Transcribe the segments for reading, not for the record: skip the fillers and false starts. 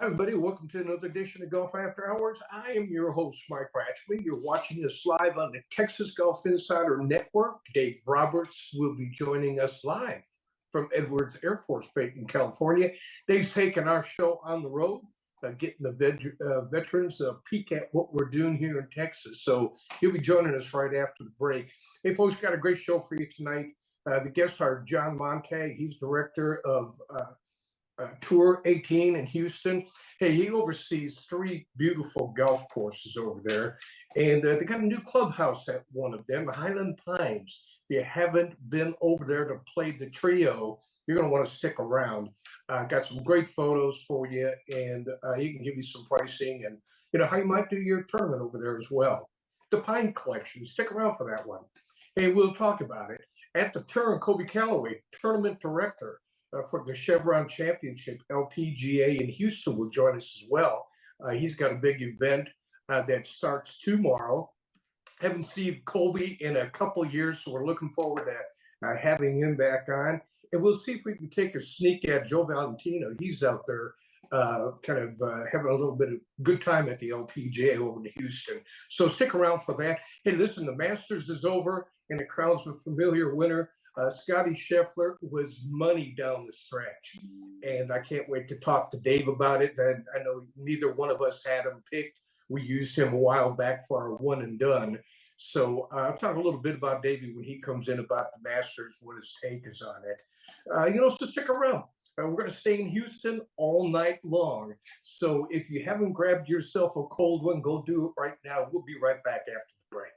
Hi, everybody. Welcome to another edition of Golf After Hours. I am your host, Mike Ratchman. You're watching us live on the Texas Golf Insider Network. Dave Roberts will be joining us live from Edwards Air Force Base in California. Dave's taking our show on the road, getting the veterans a peek at what we're doing here in Texas. So he'll be joining us right after the break. Hey, folks, got a great show for you tonight. The guests are John Montag. He's director of Tour 18 in Houston. Hey, he oversees 3 beautiful golf courses over there, and they got a new clubhouse at one of them, Highland Pines. If you haven't been over there to play the trio, you're going to want to stick around. Got some great photos for you, and he can give you some pricing and how you might do your tournament over there as well. The Pine Collection, stick around for that one. Hey, we'll talk about it. At the turn, Colby Callaway, Tournament Director for the Chevron Championship LPGA in Houston, will join us as well. He's got a big event that starts tomorrow. Haven't seen Colby in a couple of years, so we're looking forward to having him back on. And we'll see if we can take a sneak at Joe Valentino. He's out there having a little bit of good time at the LPGA over in Houston. So stick around for that. Hey, listen, the Masters is over, and it crowns a familiar winner. Scotty Scheffler was money down the stretch, and I can't wait to talk to Dave about it. And I know neither one of us had him picked. We used him a while back for our one and done. So I'll talk a little bit about Davey when he comes in about the Masters, what his take is on it. So stick around. We're going to stay in Houston all night long. So if you haven't grabbed yourself a cold one, go do it right now. We'll be right back after the break.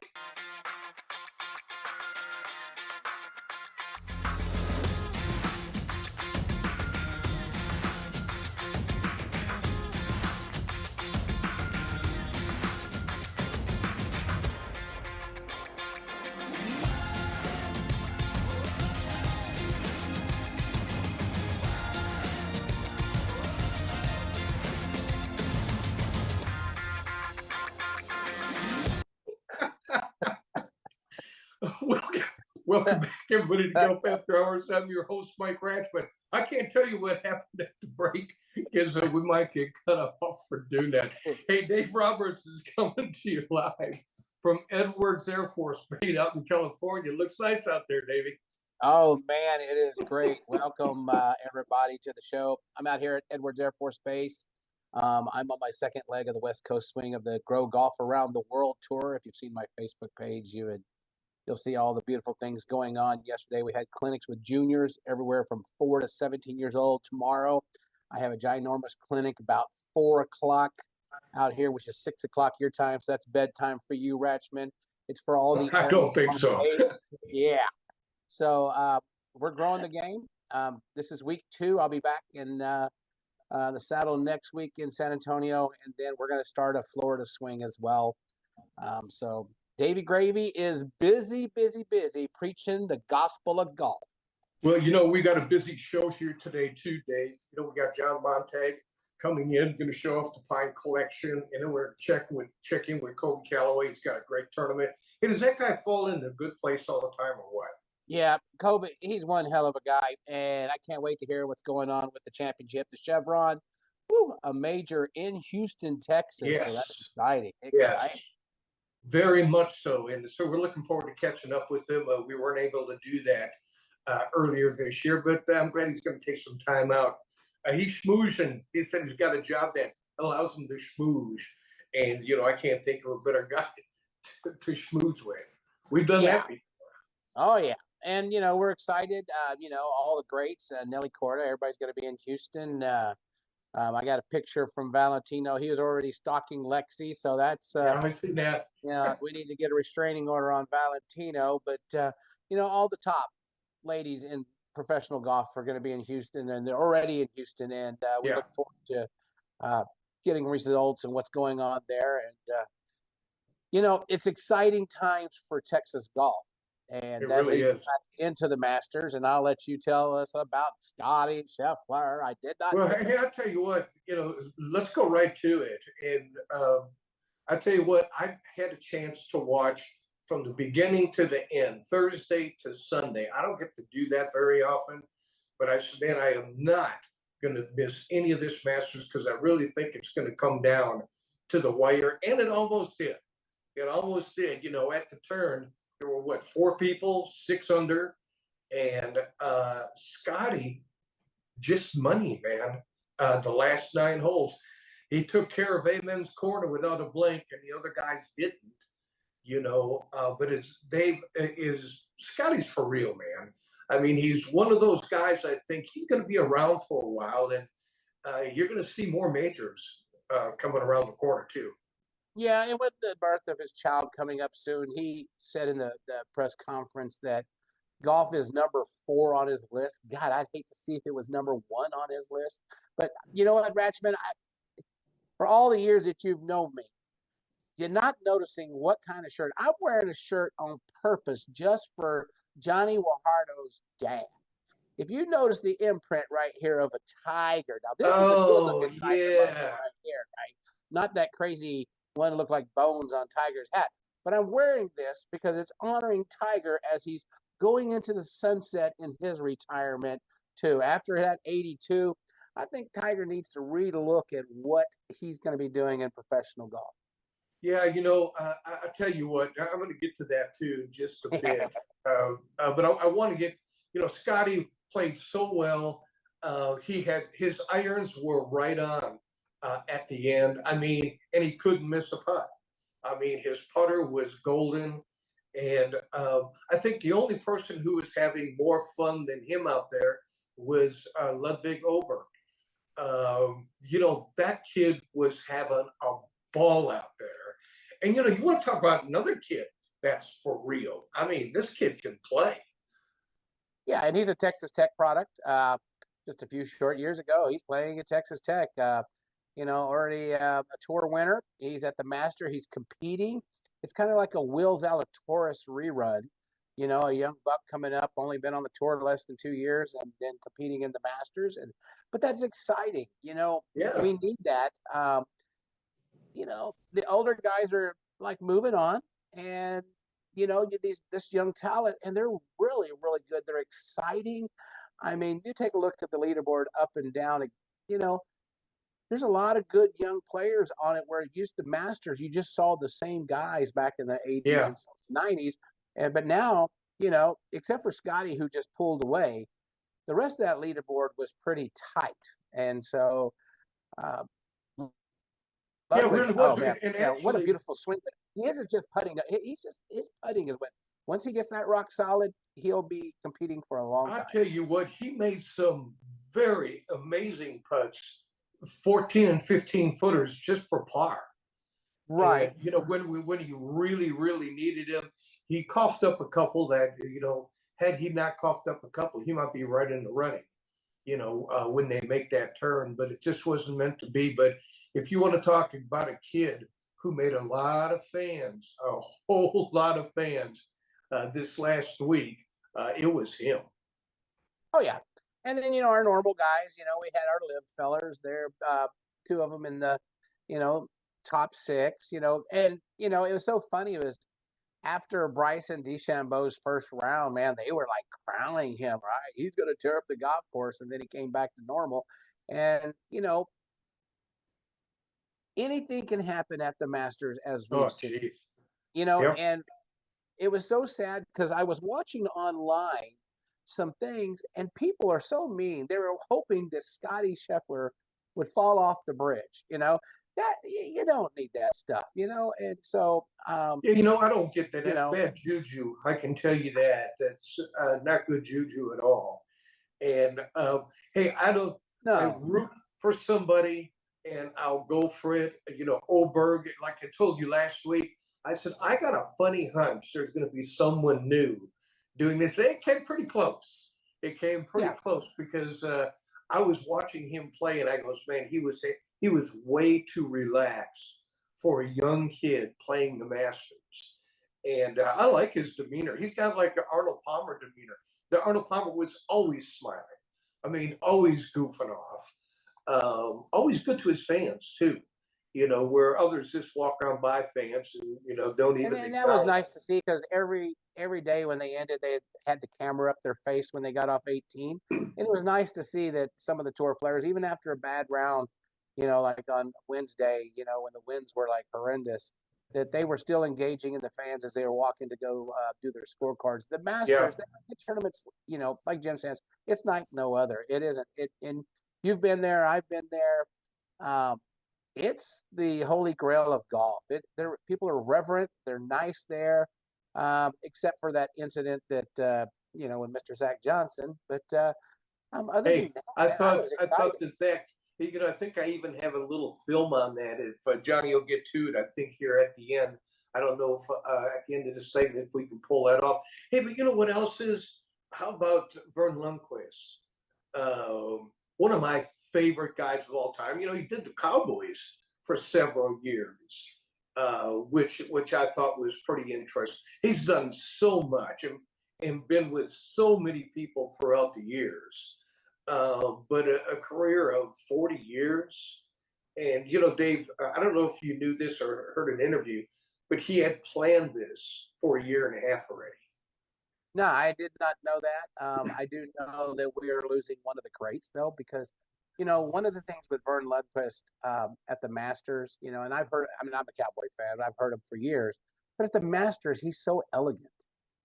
Welcome back, everybody, to Golf After Hours. I'm your host, Mike Ratchman. I can't tell you what happened at the break because we might get cut off for doing that. Hey, Dave Roberts is coming to you live from Edwards Air Force Base out in California. Looks nice out there, Davey. Oh, man, it is great. Welcome, everybody, to the show. I'm out here at Edwards Air Force Base. I'm on my second leg of the West Coast swing of the Grow Golf Around the World Tour. If you've seen my Facebook page, you'll see all the beautiful things going on. Yesterday, we had clinics with juniors everywhere from 4 to 17 years old. Tomorrow, I have a ginormous clinic about 4 o'clock out here, which is 6 o'clock your time. So that's bedtime for you, Ratchman. It's for all the I don't think so. Yeah. So we're growing the game. This is week 2. I'll be back in the saddle next week in San Antonio, and then we're going to start a Florida swing as well. So Davey Gravy is busy preaching the gospel of golf. Well, we got a busy show here today too, Dave. We got John Montag coming in, going to show off the Pine Collection, and then we're check in with Colby Callaway. He's got a great tournament. Hey, does that guy fall into a good place all the time or what? Yeah, Colby, he's one hell of a guy, and I can't wait to hear what's going on with the championship, the Chevron. Woo, a major in Houston, Texas. Yes. So that's exciting. Yes. Very much so, and so we're looking forward to catching up with him. We weren't able to do that earlier this year, but I'm glad he's going to take some time out. He's schmoozing. He said he's got a job that allows him to schmooze, and I can't think of a better guy to schmooze with. We've done that before. Oh yeah, and we're excited. All the greats, Nelly Corda. Everybody's going to be in Houston. I got a picture from Valentino. He was already stalking Lexi, so that's I see that. We need to get a restraining order on Valentino. But all the top ladies in professional golf are going to be in Houston, and they're already in Houston, and we look forward to getting results and what's going on there. And it's exciting times for Texas golf. And that really leads is. Into the Masters, and I'll let you tell us about Scotty Scheffler. I did not. Well, hey, I'll tell you what, let's go right to it. And I tell you what, I had a chance to watch from the beginning to the end, Thursday to Sunday. I don't get to do that very often, but I said, man, I am not going to miss any of this Masters because I really think it's going to come down to the wire, and it almost did. It almost did. At the turn, there were, 4 people, 6 under, and Scotty, just money, man. The last 9 holes, he took care of Amen's corner without a blink, and the other guys didn't. But Scotty's for real, man. I mean, he's one of those guys. I think he's going to be around for a while, and you're going to see more majors coming around the corner too. Yeah, and with the birth of his child coming up soon, he said in the press conference that golf is number 4 on his list. God, I'd hate to see if it was number 1 on his list. But you know what, Ratchman? For all the years that you've known me, you're not noticing what kind of shirt. I'm wearing a shirt on purpose just for Johnny Guajardo's dad. If you notice the imprint right here of a tiger. Now, this is a good-looking tiger right here, right? Not that crazy one that looked like bones on Tiger's hat. But I'm wearing this because it's honoring Tiger as he's going into the sunset in his retirement, too. After that 82, I think Tiger needs to relook at what he's going to be doing in professional golf. Yeah, I tell you what, I'm going to get to that too in just a bit. But I want to get, Scotty played so well. He had his irons were right on at the end. I mean, and he couldn't miss a putt. I mean, his putter was golden. And I think the only person who was having more fun than him out there was Ludwig Oberg. That kid was having a ball out there. And, you want to talk about another kid that's for real. I mean, this kid can play. Yeah, and he's a Texas Tech product. Just a few short years ago, he's playing at Texas Tech. Already a tour winner. He's at the Master. He's competing. It's kind of like a Will Zalatoris rerun. A young buck coming up, only been on the tour less than 2 years, and then competing in the Masters. But that's exciting. Yeah. We need that. The older guys are like moving on, and this young talent, and they're really, really good. They're exciting. I mean, you take a look at the leaderboard up and down. There's a lot of good young players on it. Where it used to Masters, you just saw the same guys back in the 80s and 90s, but now except for Scotty, who just pulled away, the rest of that leaderboard was pretty tight, and so. Really was. What a beautiful swing! But he isn't just putting. His putting is what. Once he gets that rock solid, he'll be competing for a long time. I tell you what, he made some very amazing putts, 14 and 15 footers just for par. Right. And, when he really, really needed him, he coughed up a couple that, had he not coughed up a couple, he might be right in the running, when they make that turn. But it just wasn't meant to be. But if you want to talk about a kid who made a lot of fans, a whole lot of fans this last week, it was him. Oh, yeah. And then, our normal guys, we had our live fellers there, 2 of them in the, top 6, and, it was so funny. It was after Bryson DeChambeau's first round, man, they were like crowning him, right? He's going to tear up the golf course. And then he came back to normal. And, anything can happen at the Masters, as we've seen. And it was so sad because I was watching online some things, and people are so mean. They were hoping that Scotty Scheffler would fall off the bridge. That you don't need that stuff. And so I don't get that. That's bad juju. I can tell you that. That's not good juju at all. And hey, I root for somebody, and I'll go for it. Oberg, like I told you last week, I said, I got a funny hunch there's going to be someone new doing this. It came pretty close. Close because I was watching him play, and I goes, man, he was way too relaxed for a young kid playing the Masters. And I like his demeanor. He's got like an Arnold Palmer demeanor. The Arnold Palmer was always smiling. I mean, always goofing off. Always good to his fans too. where others just walk around by fans and, don't even And that was acknowledge. nice to see because every day when they ended, they had the camera up their face when they got off 18. And it was nice to see that some of the tour players, even after a bad round, like on Wednesday, when the winds were like horrendous, that they were still engaging in the fans as they were walking to go do their scorecards. The Yeah. Masters, the tournaments, like Jim says, it's like no other. It isn't. And you've been there, I've been there. It's the holy grail of golf. People are reverent. They're nice there, except for that incident that with Mr. Zach Johnson. But other than Hey, that, I man, thought was I thought excited. that Zach, I think I even have a little film on that. If Johnny will get to it, I think here at the end. I don't know if at the end of the segment if we can pull that off. Hey, but you know what else is? How about Vern Lundquist? One of my favorite guys of all time. He did the Cowboys for several years, which I thought was pretty interesting. He's done so much and been with so many people throughout the years. But a career of 40 years. And, Dave, I don't know if you knew this or heard an interview, but he had planned this for a year and a half already. No, I did not know that. I do know that we are losing one of the greats, though, because, one of the things with Vern Lundquist at the Masters, and I've heard, I'm a Cowboy fan, I've heard him for years, but at the Masters, he's so elegant.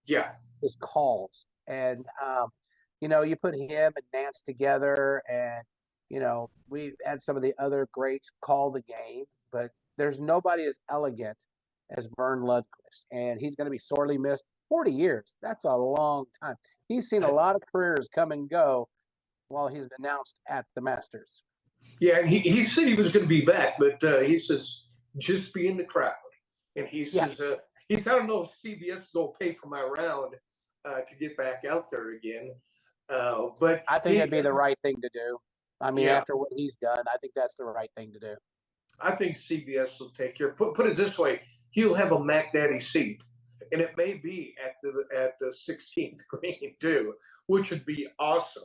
Yeah. His calls. And, you put him and Nance together, and, we had some of the other greats call the game, but there's nobody as elegant as Vern Lundquist. And he's going to be sorely missed. 40 years. That's a long time. He's seen a lot of careers come and go while he's announced at the Masters. Yeah, and he said he was going to be back, but he says, just be in the crowd. And he says, I don't know if CBS is going to pay for my round to get back out there again. But I think it'd be the right thing to do. I mean, after what he's done, I think that's the right thing to do. I think CBS will take care. Put it this way, he'll have a Mac Daddy seat, and it may be at the 16th green too, which would be awesome.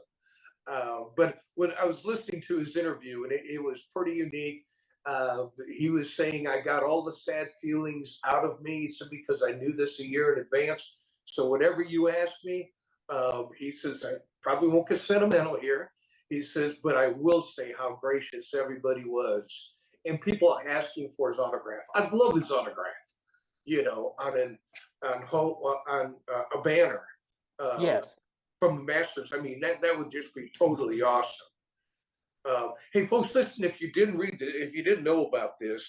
But when I was listening to his interview, and it was pretty unique. He was saying, I got all the sad feelings out of me, so because I knew this a year in advance. So whatever you ask me, he says, I probably won't get sentimental here. He says, but I will say how gracious everybody was. And people asking for his autograph. I'd love his autograph, on a banner. Yes. From the Masters. I mean, that would just be totally awesome. Hey, folks, listen, if you didn't know about this,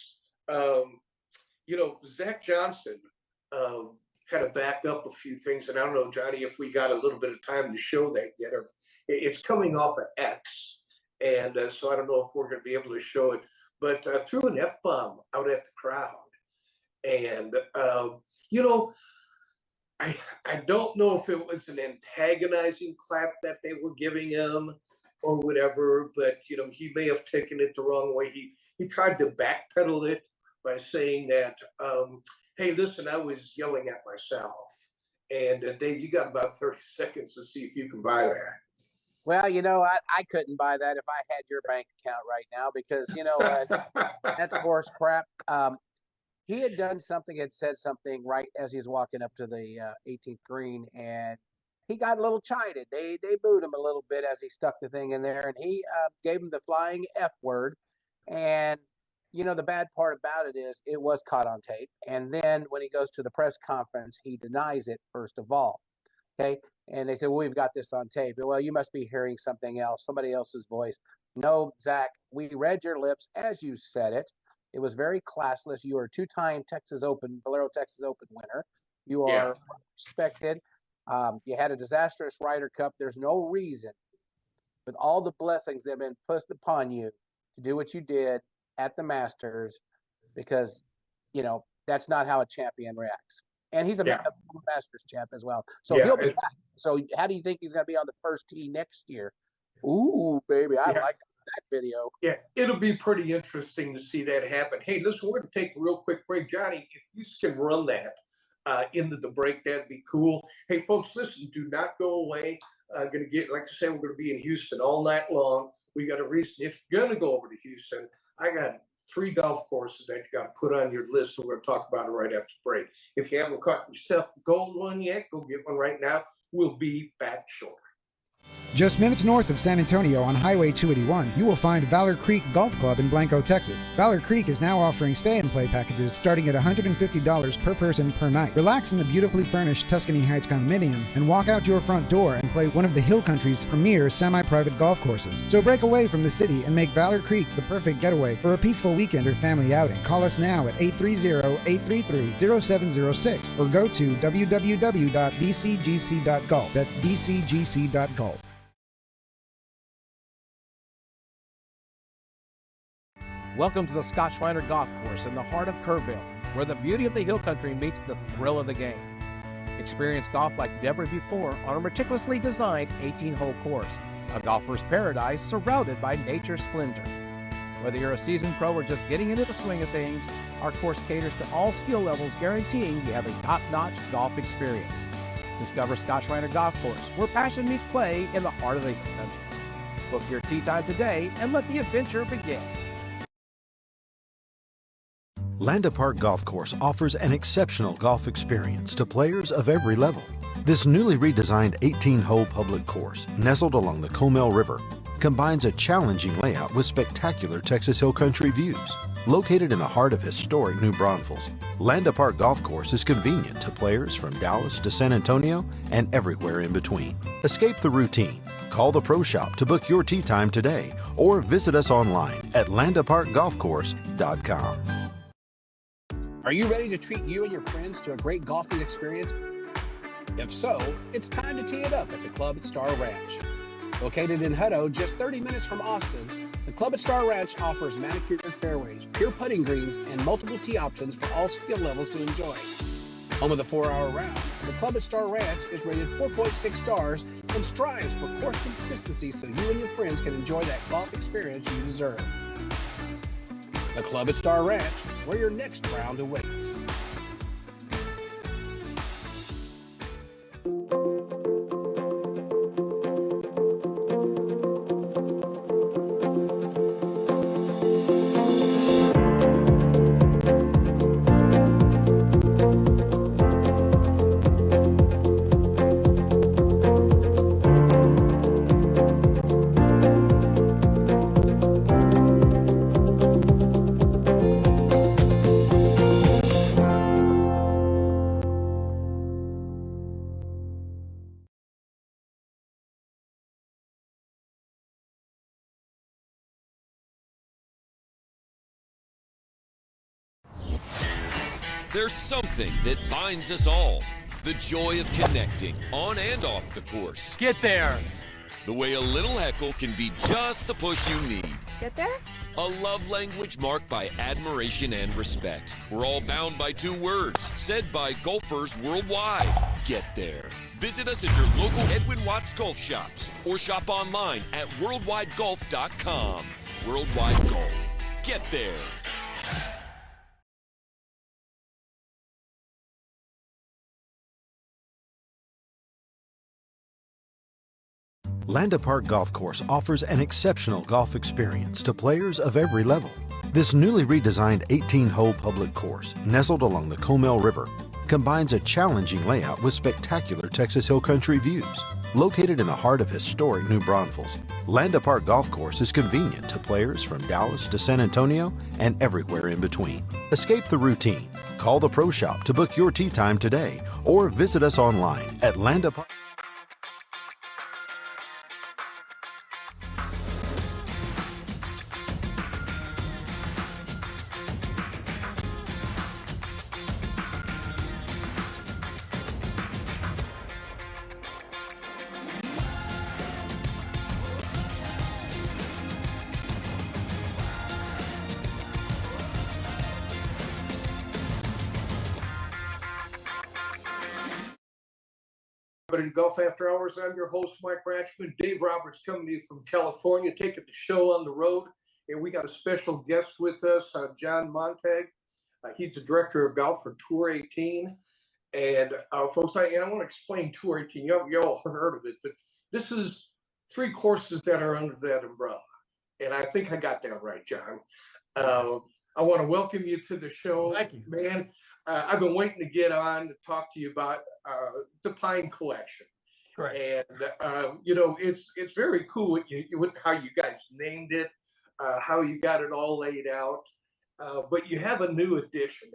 Zach Johnson had to back up a few things. And I don't know, Johnny, if we got a little bit of time to show that yet. Or it's coming off of X. And so I don't know if we're going to be able to show it. But threw an F-bomb out at the crowd. And, I don't know if it was an antagonizing clap that they were giving him or whatever, but he may have taken it the wrong way. He tried to backpedal it by saying that, hey, listen, I was yelling at myself. And Dave, you got about 30 seconds to see if you can buy that. Well, I couldn't buy that if I had your bank account right now because, that's horse crap. He had done something, had said something right as he's walking up to the 18th green, and he got a little chided. They booed him a little bit as he stuck the thing in there, and he gave him the flying F word. And, the bad part about it is it was caught on tape. And then when he goes to the press conference, he denies it, first of all. Okay. And they said, well, we've got this on tape. Well, you must be hearing something else, somebody else's voice. No, Zach, we read your lips as you said it. It was very classless. You are a two-time Valero Texas Open winner. You are respected. You had a disastrous Ryder Cup. There's no reason, with all the blessings that have been put upon you, to do what you did at the Masters, because, that's not how a champion reacts. And he's a Masters champ as well. So he'll be back. So how do you think he's going to be on the first tee next year? Ooh, baby, I like that video. Yeah, it'll be pretty interesting to see that happen. Hey, listen, we're going to take a real quick break. Johnny, if you can run that into the break, that'd be cool. Hey, folks, listen, do not go away. Going to get, like I said, we're going to be in Houston all night long. We got a reason. If you're going to go over to Houston, I got 3 golf courses that you got to put on your list. We're going to talk about it right after break. If you haven't caught yourself a gold one yet, go get one right now. We'll be back shortly. Just minutes north of San Antonio on Highway 281, you will find Valor Creek Golf Club in Blanco, Texas. Valor Creek is now offering stay-and-play packages starting at $150 per person per night. Relax in the beautifully furnished Tuscany Heights condominium and walk out your front door and play one of the Hill Country's premier semi-private golf courses. So break away from the city and make Valor Creek the perfect getaway for a peaceful weekend or family outing. Call us now at 830-833-0706 or go to www.vcgc.golf. That's vcgc.golf. Welcome to the Scott Schreiner Golf Course in the heart of Kerrville, where the beauty of the hill country meets the thrill of the game. Experience golf like never before on a meticulously designed 18-hole course, a golfer's paradise surrounded by nature's splendor. Whether you're a seasoned pro or just getting into the swing of things, our course caters to all skill levels, guaranteeing you have a top-notch golf experience. Discover Scott Schreiner Golf Course, where passion meets play in the heart of the hill country. Book your tee time today and let the adventure begin. Landa Park Golf Course offers an exceptional golf experience to players of every level. This newly redesigned 18-hole public course, nestled along the Comel River, combines a challenging layout with spectacular Texas Hill Country views. Located in the heart of historic New Braunfels, Landa Park Golf Course is convenient to players from Dallas to San Antonio and everywhere in between. Escape the routine. Call the Pro Shop to book your tee time today or visit us online at landaparkgolfcourse.com. Are you ready to treat you and your friends to a great golfing experience? If so, it's time to tee it up at the Club at Star Ranch. Located in Hutto, just 30 minutes from Austin, the Club at Star Ranch offers manicured fairways, pure putting greens, and multiple tee options for all skill levels to enjoy. Home of the 4-hour round, the Club at Star Ranch is rated 4.6 stars and strives for course consistency so you and your friends can enjoy that golf experience you deserve. The Club at Star Ranch, where your next round awaits. There's something that binds us all. The joy of connecting on and off the course. Get there. The way a little heckle can be just the push you need. Get there? A love language marked by admiration and respect. We're all bound by 2 words, said by golfers worldwide. Get there. Visit us at your local Edwin Watts golf shops or shop online at worldwidegolf.com. Worldwide Golf. Get there. Landa Park Golf Course offers an exceptional golf experience to players of every level. This newly redesigned 18-hole public course, nestled along the Comel River, combines a challenging layout with spectacular Texas Hill Country views. Located in the heart of historic New Braunfels, Landa Park Golf Course is convenient to players from Dallas to San Antonio and everywhere in between. Escape the routine. Call the Pro Shop to book your tee time today or visit us online at Landa Park. To Golf After Hours. I'm your host, Mike Ratchman. Dave Roberts coming to you from California, taking the show on the road. And we got a special guest with us, John Montag. He's the director of golf for Tour 18. And folks, I want to explain Tour 18. You all heard of it, but this is 3 courses that are under that umbrella. And I think I got that right, John. I want to welcome you to the show. Thank you. Man. I've been waiting to get on to talk to you about the Pine Collection. Correct. And, it's very cool how you guys named it, how you got it all laid out. But you have a new edition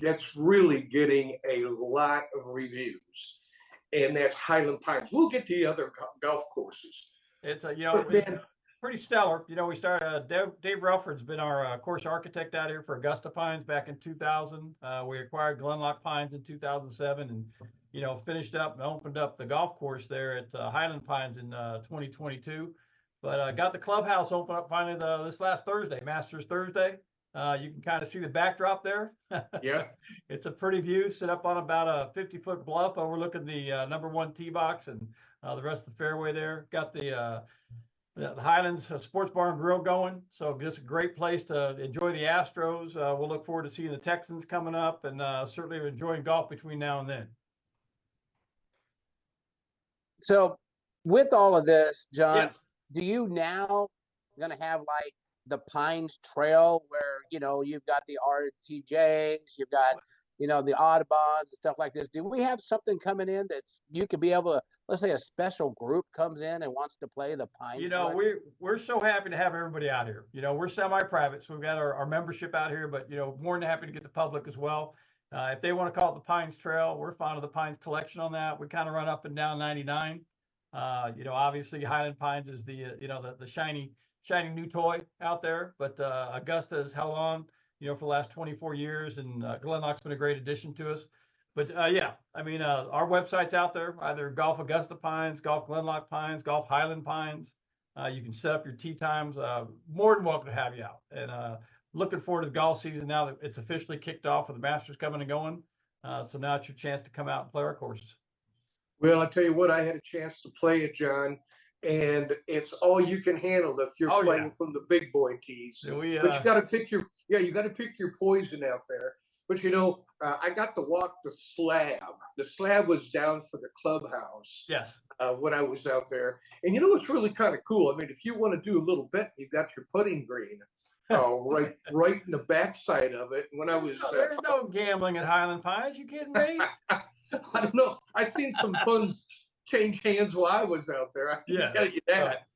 that's really getting a lot of reviews, and that's Highland Pines. We'll get to the other golf courses. It's pretty stellar. We started. Dave Relford's been our course architect out here for Augusta Pines back in 2000. We acquired Glenlock Pines in 2007, and finished up and opened up the golf course there at Highland Pines in 2022. But got the clubhouse open up finally this last Thursday, Masters Thursday. You can kind of see the backdrop there. Yeah. It's a pretty view, set up on about a 50-foot bluff overlooking the number one tee box and the rest of the fairway there. Got the Highlands Sports Bar and Grill going. So just a great place to enjoy the Astros. We'll look forward to seeing the Texans coming up, and certainly enjoying golf between now and then. So with all of this, John, yes. Do you now going to have like the Pines Trail where, you've got the RTJs, you've got, the Audubons and stuff like this? Do we have something coming in that's you could be able to, let's say a special group comes in and wants to play the Pines? We're so happy to have everybody out here. We're semi-private, so we've got our membership out here, but, more than happy to get the public as well. If they want to call it the Pines Trail, we're fond of the Pines Collection on that. We kind of run up and down 99. Obviously Highland Pines is the shiny new toy out there, but Augusta has held on, for the last 24 years, and Glenlock's been a great addition to us. But our website's out there, either Golf Augusta Pines, Golf Glenlock Pines, Golf Highland Pines. You can set up your tee times. More than welcome to have you out. And looking forward to the golf season now that it's officially kicked off with the Masters coming and going. So now it's your chance to come out and play our courses. Well, I tell you what, I had a chance to play it, John, and it's all you can handle if you're playing from the big boy tees. But you got to pick your poison out there. But I got to walk the slab. The slab was down for the clubhouse. Yes. When I was out there, and it's really kind of cool. I mean, if you want to do a little bet, you got your putting green. Right in the backside of it. When I was there's no gambling at Highland Pines. You kidding me? I don't know. I've seen some funds change hands while I was out there. I can tell you that.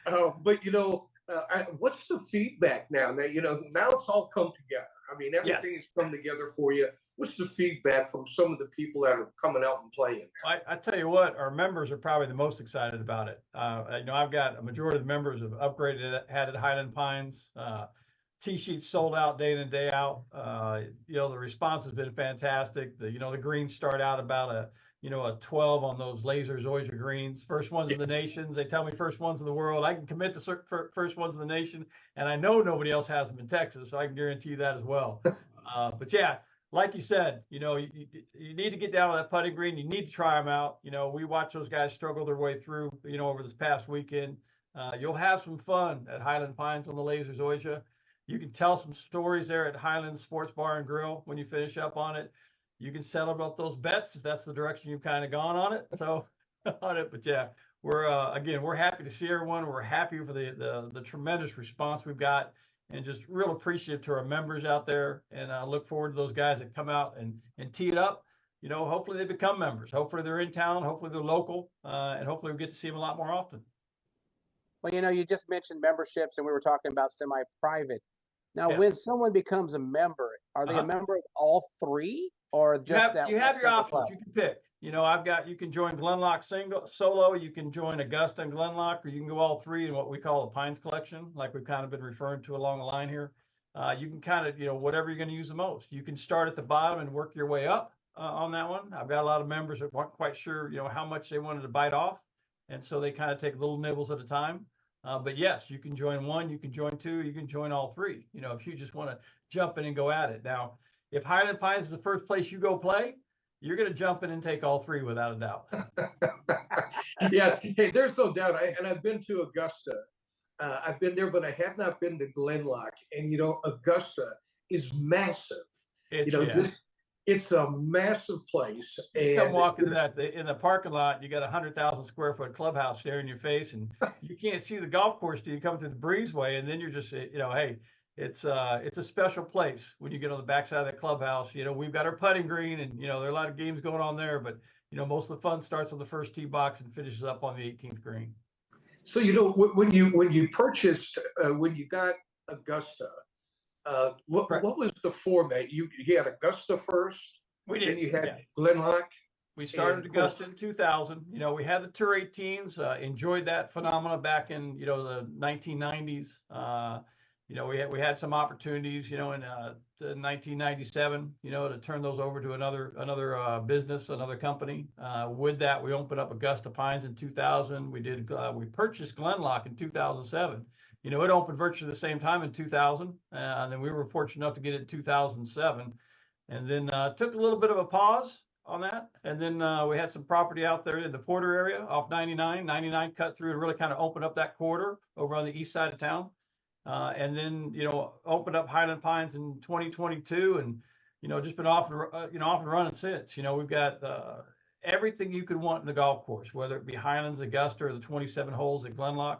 But what's the feedback now? Now it's all come together. I mean, everything has come together for you. What's the feedback from some of the people that are coming out and playing? I tell you what, our members are probably the most excited about it. I've got a majority of the members have upgraded, had at Highland Pines. Tee sheets sold out day in and day out. The response has been fantastic. The greens start out about a 12 on those laser Zoysia greens. First ones in the nation. They tell me first ones in the world. I can commit to first ones in the nation, and I know nobody else has them in Texas, so I can guarantee you that as well. But yeah, like you said, you need to get down on that putting green. You need to try them out. We watch those guys struggle their way through, over this past weekend. You'll have some fun at Highland Pines on the laser Zoysia. You can tell some stories there at Highland Sports Bar and Grill when you finish up on it. You can settle up those bets if that's the direction you've kind of gone on it. But yeah, we're happy to see everyone. We're happy for the tremendous response we've got, and just real appreciative to our members out there. And I look forward to those guys that come out and tee it up. Hopefully they become members. Hopefully they're in town. Hopefully they're local, and hopefully we get to see them a lot more often. Well, you just mentioned memberships, and we were talking about semi-private. Now, when someone becomes a member, are they a member of all three, or just you have your options? Club? You can pick. You can join Glenlock solo, you can join Augusta and Glenlock, or you can go all three in what we call the Pines Collection, like we've kind of been referring to along the line here. You can kind of, whatever you're going to use the most. You can start at the bottom and work your way up on that one. I've got a lot of members that weren't quite sure, how much they wanted to bite off, and so they kind of take little nibbles at a time. But yes, you can join one, you can join two, you can join all three, if you just want to jump in and go at it. Now, if Highland Pines is the first place you go play, you're going to jump in and take all three without a doubt. Yeah. Hey, there's no doubt. I've been to Augusta. I've been there, but I have not been to Glenlock. And, Augusta is massive. It's a massive place. You come walk into that in the parking lot. You got 100,000 square foot clubhouse staring in your face, and you can't see the golf course till you come through the breezeway, and then you're just, hey, it's a special place when you get on the backside of that clubhouse. We've got our putting green, and there are a lot of games going on there, but most of the fun starts on the first tee box and finishes up on the 18th green. So when you purchased when you got Augusta, what was the format? You had Augusta first. We did. Then you had Yeah. Glenlock. We started Augusta in 2000. We had the Tour 18s. Enjoyed that phenomena back in the 1990s. We had some opportunities in 1997 to turn those over to another business, another company. With that, we opened up Augusta Pines in 2000. We purchased Glenlock in 2007. It opened virtually the same time in 2000, and then we were fortunate enough to get it in 2007, and then took a little bit of a pause on that. And then we had some property out there in the Porter area off 99 cut through and really kind of opened up that corridor over on the east side of town. And then, opened up Highland Pines in 2022 and, just been off and running since. We've got everything you could want in the golf course, whether it be Highlands, Augusta, or the 27 holes at Glenlock.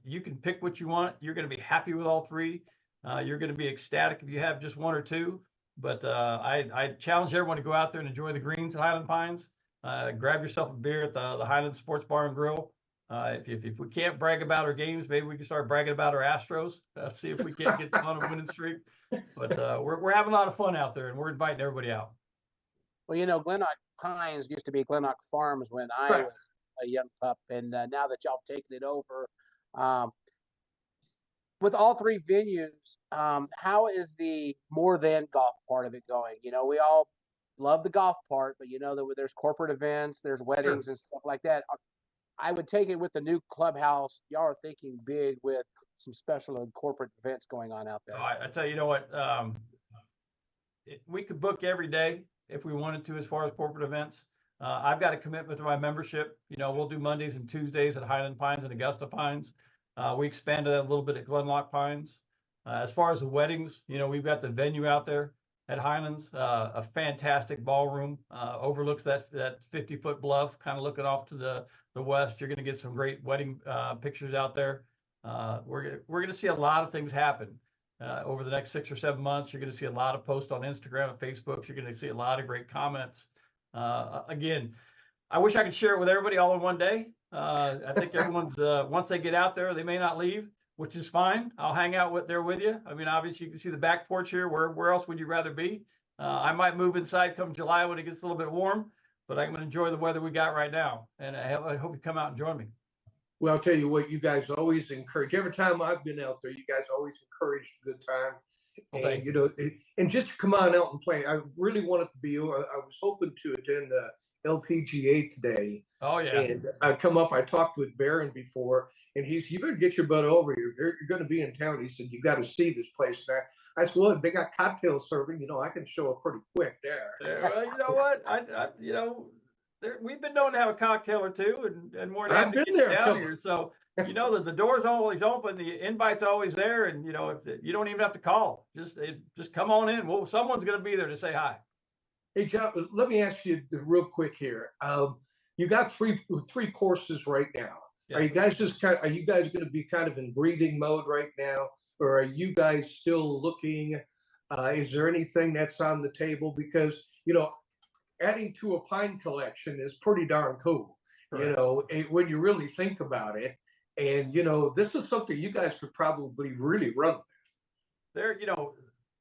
You can pick what you want. You're going to be happy with all three. You're going to be ecstatic if you have just one or two. But I challenge everyone to go out there and enjoy the greens at Highland Pines. Grab yourself a beer at the Highland Sports Bar and Grill. If we can't brag about our games, maybe we can start bragging about our Astros. See if we can't get on a winning streak. But we're having a lot of fun out there, and we're inviting everybody out. Well, Glenlock Pines used to be Glenlock Farms when I was a young pup, and now that y'all taken it over, with all three venues, how is the more than golf part of it going? We all love the golf part, but there's corporate events, there's weddings and stuff like that. I would take it with the new clubhouse. Y'all are thinking big with some special and corporate events going on out there. I tell you, what, we could book every day if we wanted to as far as corporate events. I've got a commitment to my membership. We'll do Mondays and Tuesdays at Highland Pines and Augusta Pines. We expanded that a little bit at Glenlock Pines. As far as the weddings, we've got the venue out there at Highlands, a fantastic ballroom, overlooks that 50-foot bluff, kind of looking off to the west. You're going to get some great wedding pictures out there. We're going to see a lot of things happen over the next 6 or 7 months. You're going to see a lot of posts on Instagram and Facebook. You're going to see a lot of great comments. Again, I wish I could share it with everybody all in one day. I think everyone's once they get out there, they may not leave, which is fine. I'll hang out there with you. I mean, obviously you can see the back porch here. Where else would you rather be? I might move inside come July when it gets a little bit warm, but I'm going to enjoy the weather we got right now. And I hope you come out and join me. Well, I'll tell you what, you guys always encourage. Every time I've been out there, you guys always encourage a good time. Well, And, and just to come on out and play, I really wanted to be, I was hoping to attend the LPGA today. Oh, yeah. And I come up, I talked with Barron before, and you better get your butt over here. You're going to be in town. He said, you got to see this place. And I said, well, they got cocktail serving. I can show up pretty quick there. Well, you know what? We've been known to have a cocktail or two, and more than I've happy to been get there. down here. So, the door's always open, the invite's always there, and if you don't even have to call. Just come on in. Well, someone's going to be there to say hi. Hey, John, let me ask you real quick here. You got three courses right now. Yes. Are you guys going to be kind of in breathing mode right now, or are you guys still looking? Is there anything that's on the table? Because adding to a pine collection is pretty darn cool. Correct. When you really think about it, and this is something you guys could probably really run with.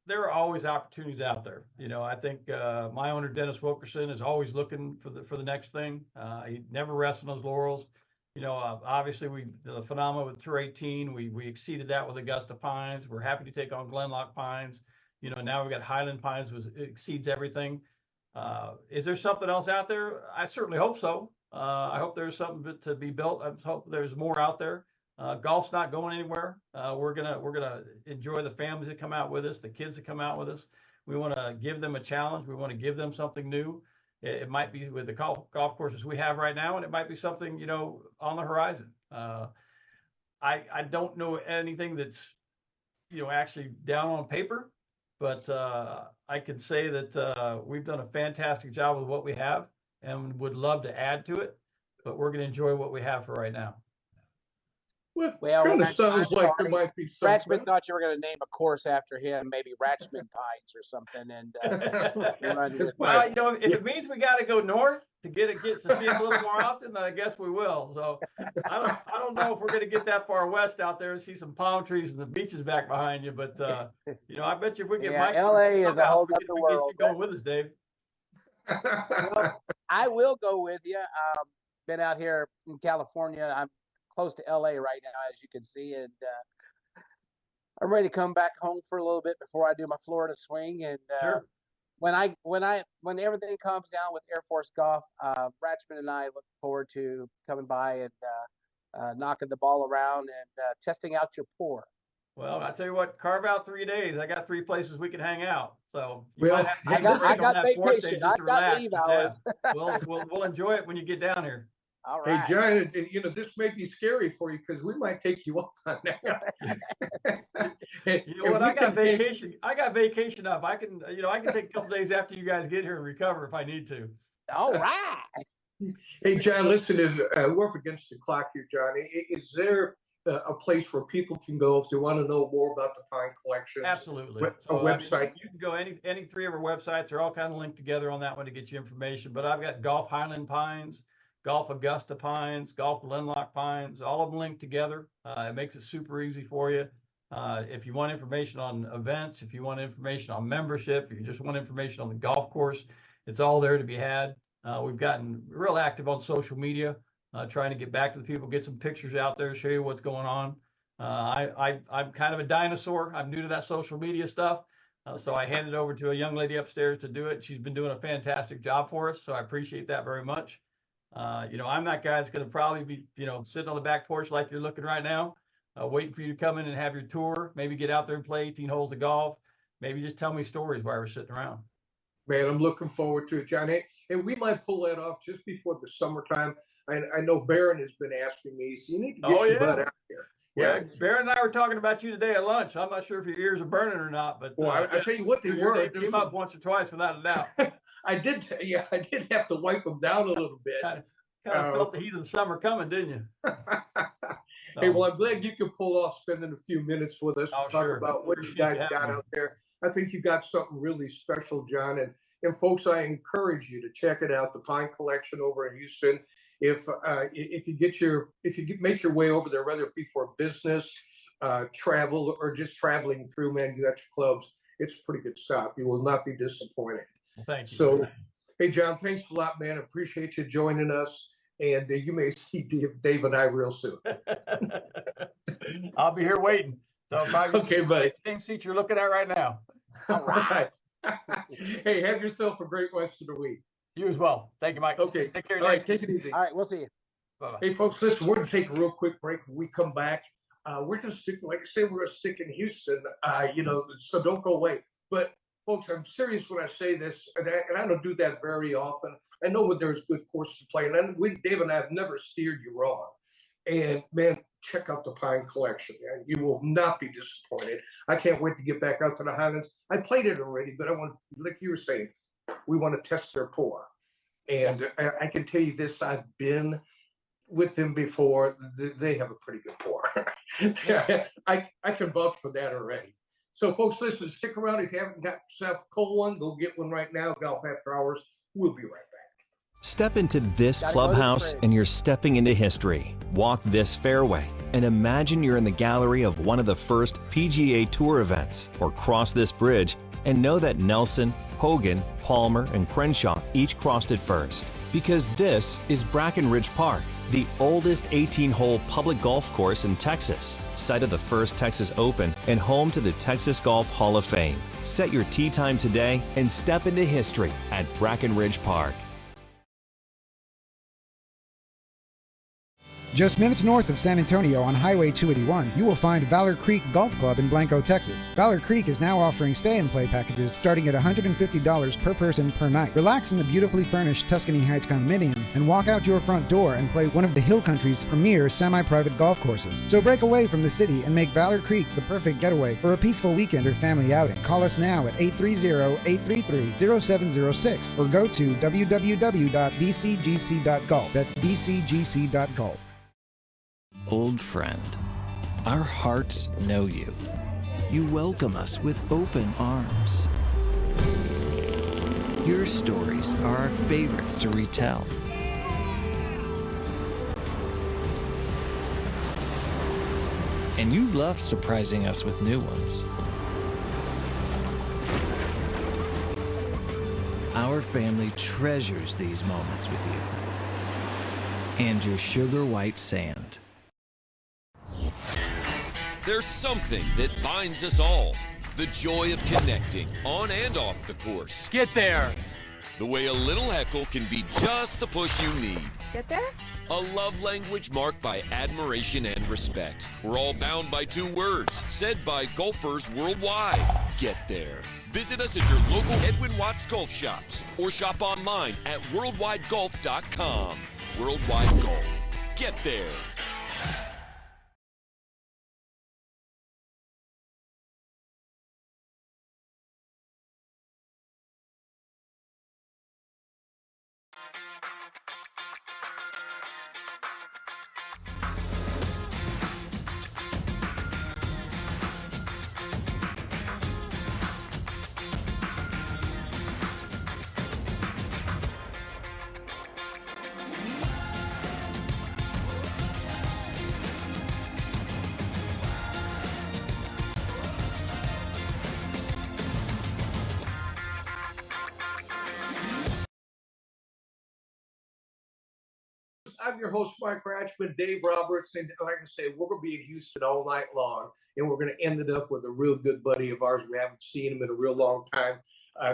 There are always opportunities out there. I think my owner Dennis Wilkerson is always looking for the next thing. He never rests on his laurels. Obviously the phenomenon with Tour 18, we exceeded that with Augusta Pines. We're happy to take on Glenlock Pines. Now we've got Highland Pines, which exceeds everything. Is there something else out there? I certainly hope so. I hope there's something to be built. I hope there's more out there. Golf's not going anywhere. We're gonna enjoy the families that come out with us, the kids that come out with us. We want to give them a challenge. We want to give them something new. It might be with the golf courses we have right now, and it might be something on the horizon. I don't know anything that's actually down on paper, but I can say that we've done a fantastic job with what we have, and would love to add to it. But we're going to enjoy what we have for right now. Well, kind of Ratchman, sounds I'm like there sorry. might be Ratchman something. thought you were going to name a course after him, maybe Ratchman Pines or something, and run with Well, it. you know, if it means we got to go north to get to see him a little more often, then I guess we will. So I don't know if we're going to get that far west out there and see some palm trees and the beaches back behind you. But you know, I bet you if we get Mike, LA is a whole other we world. get you going with us, Dave. Well, I will go with you. Been out here in California. I'm close to LA right now, as you can see, and I'm ready to come back home for a little bit before I do my Florida swing. And Sure. when everything calms down with Air Force Golf, Ratchman and I look forward to coming by and knocking the ball around and testing out your pour. Well, I tell you what, carve out 3 days. I got 3 places we can hang out. So you Well, might have to I take a got- break I on got that fourth day vacation. just I to got relax, leave but hours. we'll enjoy it when you get down here. All Hey, right. John, you know, this may be scary for you because we might take you up on that. You know what? I got vacation up. I can take a couple days after you guys get here and recover if I need to. All right. Hey, John, listen, we're up against the clock here, John. Is there a place where people can go if they want to know more about the Pine Collection? Absolutely. A website? You can go any 3 of our websites. They're all kind of linked together on that one to get you information. But I've got Golf Highland Pines, Golf Augusta Pines, Golf Glenlock Pines, all of them linked together. It makes it super easy for you. If you want information on events, if you want information on membership, if you just want information on the golf course, it's all there to be had. We've gotten real active on social media, trying to get back to the people, get some pictures out there, show you what's going on. I'm kind of a dinosaur. I'm new to that social media stuff. So I handed over to a young lady upstairs to do it. She's been doing a fantastic job for us. So I appreciate that very much. You know, I'm that guy that's going to probably be, you know, sitting on the back porch like you're looking right now, waiting for you to come in and have your tour, maybe get out there and play 18 holes of golf, maybe just tell me stories while we're sitting around. Man, I'm looking forward to it, John. Hey, and we might pull that off just before the summertime. I know Barron has been asking me, so you need to get your butt out here. Yeah, Barron and I were talking about you today at lunch. I'm not sure if your ears are burning or not, but well, I tell you what, they were. They came up once or twice without a doubt. I did have to wipe them down a little bit. Kind of felt the heat of the summer coming, didn't you? Hey, well, I'm glad you could pull off spending a few minutes with us to talk about what you guys got out there. I think you got something really special, John. And folks, I encourage you to check it out, the Pine Collection over in Houston. If you make your way over there, whether it be for business, travel, or just traveling through, man, you got your clubs. It's a pretty good stop. You will not be disappointed. Well, thank you. So, hey, John, thanks a lot, man. Appreciate you joining us. And you may see Dave and I real soon. I'll be here waiting. So okay, buddy. Same seat you're looking at right now. All right. Hey, have yourself a great rest of the week. You as well. Thank you, Mike. Okay. Take care. All right, take it easy. All right, we'll see you. Bye-bye. Hey, folks, listen, we're going to take a real quick break. When we come back, we're going to stick, like I said, we're going to stick in Houston, so don't go away. But, folks, I'm serious when I say this, and I don't do that very often. I know when there's good courses to play, and Dave and I have never steered you wrong. And, man, check out the Pine Collection, man. You will not be disappointed. I can't wait to get back out to the Highlands. I played it already, but I want, like you were saying, we want to test their pour. And I can tell you this, I've been with them before. They have a pretty good pour. I can vouch for that already. So, folks, listen, stick around. If you haven't got yourself a cold one, go get one right now. Golf After Hours. We'll be right back. Step into this clubhouse and you're stepping into history. Walk this fairway and imagine you're in the gallery of one of the first PGA Tour events. Or cross this bridge and know that Nelson, Hogan, Palmer, and Crenshaw each crossed it first. Because this is Brackenridge Park, the oldest 18-hole public golf course in Texas, site of the first Texas Open and home to the Texas Golf Hall of Fame. Set your tee time today and step into history at Brackenridge Park. Just minutes north of San Antonio on Highway 281, you will find Valor Creek Golf Club in Blanco, Texas. Valor Creek is now offering stay-and-play packages starting at $150 per person per night. Relax in the beautifully furnished Tuscany Heights condominium and walk out your front door and play one of the Hill Country's premier semi-private golf courses. So break away from the city and make Valor Creek the perfect getaway for a peaceful weekend or family outing. Call us now at 830-833-0706 or go to www.vcgc.golf. That's vcgc.golf. Old friend, Our hearts know you. You welcome us with open arms. Your stories are our favorites to retell. And you love surprising us with new ones. Our family treasures these moments with you and your sugar white sand. There's something that binds us all. The joy of connecting on and off the course. Get there. The way a little heckle can be just the push you need. Get there? A love language marked by admiration and respect. We're all bound by two words, said by golfers worldwide. Get there. Visit us at your local Edwin Watts golf shops or shop online at worldwidegolf.com. Worldwide Golf. Get there. I'm your host, Mike Ratchman, Dave Roberts, and like I say, we're going to be in Houston all night long, and we're going to end it up with a real good buddy of ours. We haven't seen him in a real long time,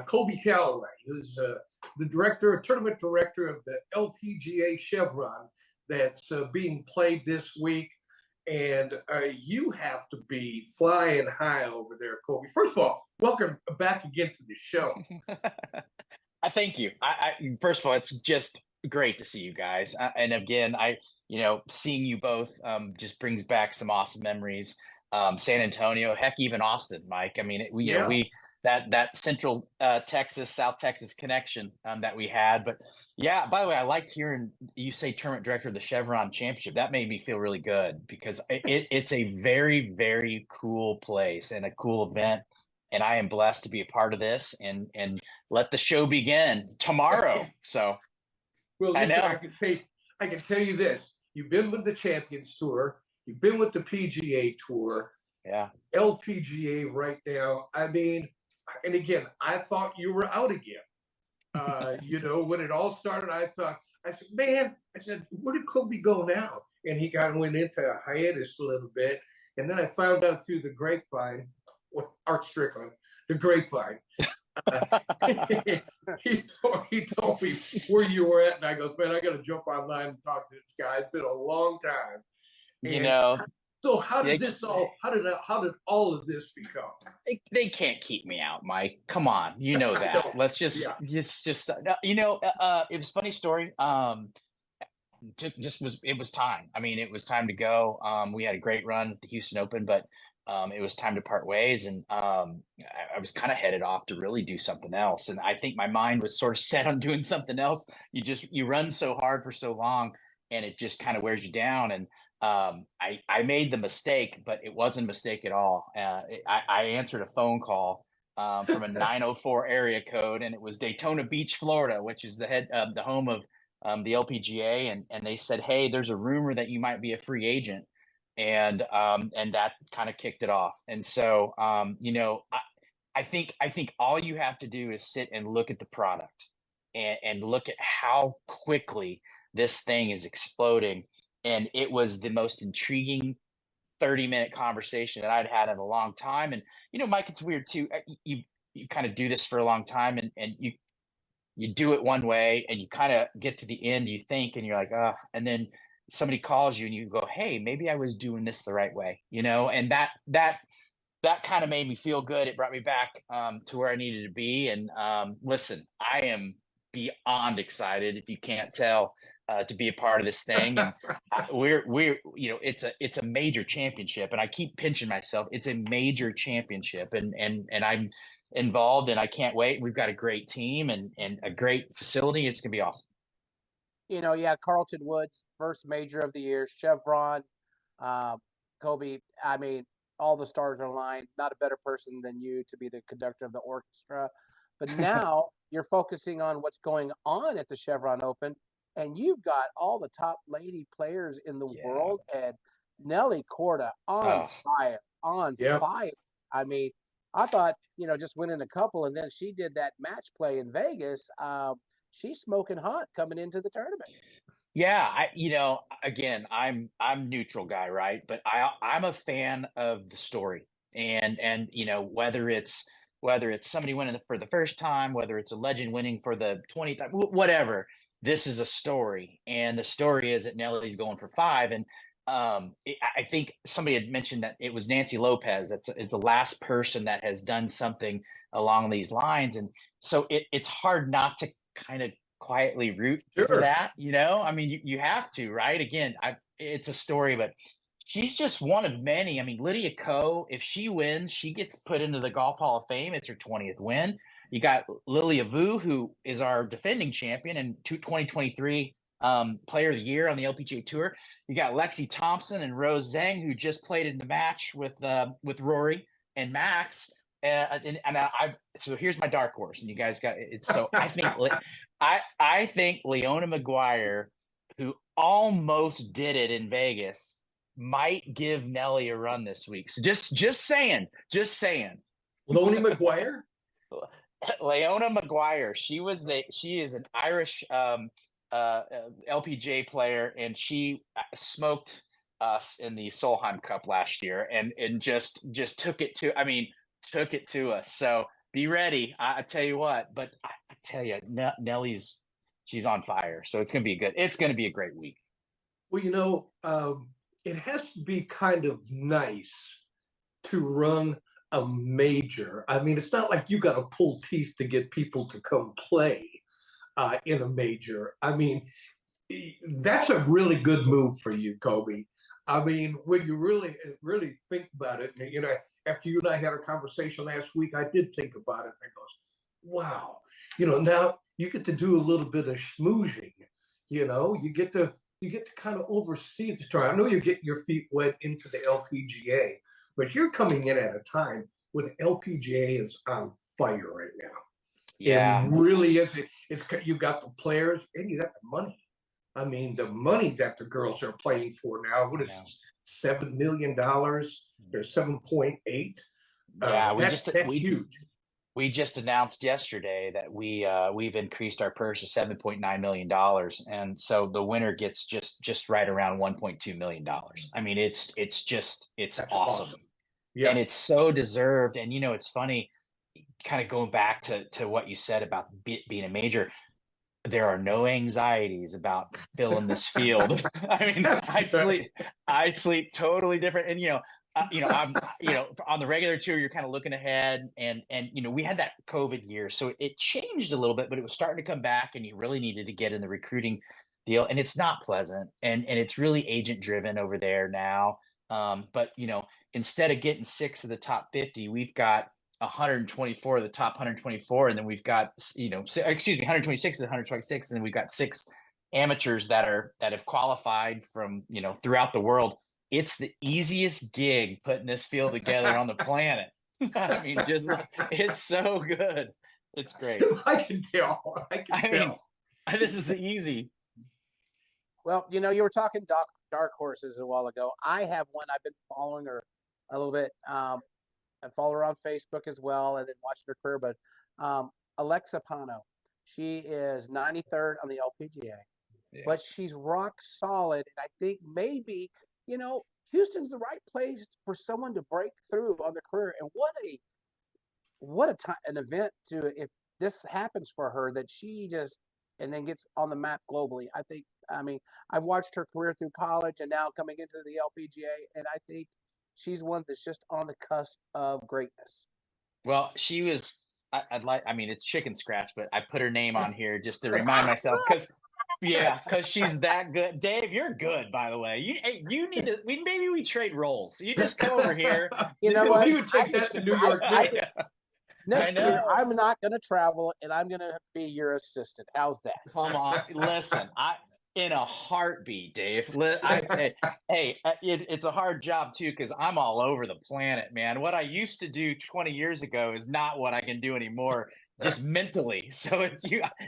Colby Callaway, who's the tournament director of the LPGA Chevron that's being played this week. And you have to be flying high over there, Colby. First of all, welcome back again to the show. I thank you. First of all, it's just great to see you guys. And again, seeing you both just brings back some awesome memories. San Antonio, heck, even Austin, Mike. I mean, that Central Texas, South Texas connection that we had. But yeah, by the way, I liked hearing you say tournament director of the Chevron Championship. That made me feel really good because it's a very, very cool place and a cool event. And I am blessed to be a part of this and let the show begin tomorrow. So. Well, listen, I can tell you this. You've been with the Champions Tour. You've been with the PGA Tour. Yeah. LPGA right now. I mean, and again, I thought you were out again. When it all started, I said, where did Colby go now? And he kind of went into a hiatus a little bit. And then I found out through the grapevine, Art Strickland, the grapevine. He told me where you were at, and I goes, man, I got to jump online and talk to this guy. It's been a long time. And so how did all of this become? They can't keep me out, Mike. Come on, you know that. Let's just, it was a funny story. It was time. I mean, it was time to go. We had a great run at the Houston Open, but it was time to part ways, and I was kind of headed off to really do something else. And I think my mind was sort of set on doing something else. You run so hard for so long, and it just kind of wears you down. And I made the mistake, but it wasn't a mistake at all. I answered a phone call from a 904 area code, and it was Daytona Beach, Florida, which is the home of the LPGA. And they said, hey, there's a rumor that you might be a free agent. And that kind of kicked it off. And so, I think all you have to do is sit and look at the product and look at how quickly this thing is exploding. And it was the most intriguing 30-minute conversation that I'd had in a long time. And, Mike, it's weird too. You kind of do this for a long time, and you do it one way, and you kind of get to the end, you think, and you're like, and then somebody calls you and you go, hey, maybe I was doing this the right way, and that kind of made me feel good. It brought me back to where I needed to be. And listen, I am beyond excited, if you can't tell, to be a part of this thing. And it's a major championship, and I keep pinching myself. It's a major championship, and I'm involved, and I can't wait. We've got a great team and a great facility. It's gonna be awesome. Carlton Woods, first major of the year, Chevron, Colby, I mean, all the stars are aligned. Not a better person than you to be the conductor of the orchestra. But now you're focusing on what's going on at the Chevron Open, and you've got all the top lady players in the world, and Nelly Corda on fire, on fire. I mean, I thought, just winning a couple, and then she did that match play in Vegas. She's smoking hot coming into the tournament. Yeah, again, I'm neutral guy, right? But I'm a fan of the story, and whether it's somebody winning for the first time, whether it's a legend winning for the 20th time, whatever. This is a story, and the story is that Nelly's going for 5. And I think somebody had mentioned that it was Nancy Lopez. It's the last person that has done something along these lines, and so it's hard not to kind of quietly root for that. I mean, you have to, right? Again, it's a story, but she's just one of many. I mean, Lydia Ko, if she wins, she gets put into the Golf Hall of Fame. It's her 20th win. You got Lilia Vu, who is our defending champion and 2023 Player of the Year on the LPGA Tour. You got Lexi Thompson and Rose Zhang, who just played in the match with Rory and Max. So here's my dark horse, and you guys got it. So I think Leona Maguire, who almost did it in Vegas, might give Nelly a run this week. So just saying. Leona Maguire? Leona Maguire. She is an Irish LPGA player, and she smoked us in the Solheim Cup last year, and just took it to us. So be ready. I tell you what, but I tell you, she's on fire. So it's going to be a great week. Well, it has to be kind of nice to run a major. I mean, it's not like you got to pull teeth to get people to come play in a major. I mean, that's a really good move for you, Colby. I mean, when you really think about it, after you and I had a conversation last week, I did think about it. And I goes, wow, now you get to do a little bit of schmoozing. You get to kind of oversee the tour. I know you get your feet wet into the LPGA, but you're coming in at a time when the LPGA is on fire right now. Yeah, it really is. It's you got the players and you got the money. I mean, the money that the girls are playing for now. What is it, $7 million? There's 7.8. Yeah, that's huge. We just announced yesterday that we've increased our purse to $7.9 million, and so the winner gets just right around $1.2 million. I mean, it's awesome. Yeah, and it's so deserved. And it's funny, kind of going back to what you said about being a major. There are no anxieties about filling this field. I mean, I sleep totally different, and I'm on the regular tour, you're kind of looking ahead, and we had that COVID year, so it changed a little bit, but it was starting to come back, and you really needed to get in the recruiting deal, and it's not pleasant, and it's really agent driven over there now. But instead of getting 6 of the top 50, we've got 124 of the top 124, and then we've got 126 of the 126, and then we've got 6 amateurs that have qualified from throughout the world. It's the easiest gig putting this field together on the planet. I mean, it's so good. It's great. I can tell. I mean, this is easy. Well, you were talking dark horses a while ago. I have one. I've been following her a little bit. I follow her on Facebook as well, and then watched her career. But Alexa Pano, she is 93rd on the LPGA, but she's rock solid. And I think maybe Houston's the right place for someone to break through on their career. And what an event if this happens for her, that she just and then gets on the map globally. I mean, I've watched her career through college and now coming into the LPGA, and I think she's one that's just on the cusp of greatness. Well, she was. It's chicken scratch, but I put her name on here just to remind myself because she's that good. Dave, you're good, by the way. You need to. Maybe we trade roles. You just come over here. You know what? We would take that to New York. Next year, I'm not going to travel, and I'm going to be your assistant. How's that? Come on, listen. in a heartbeat, Dave. It's a hard job too, because I'm all over the planet, man. What I used to do 20 years ago is not what I can do anymore, just mentally. So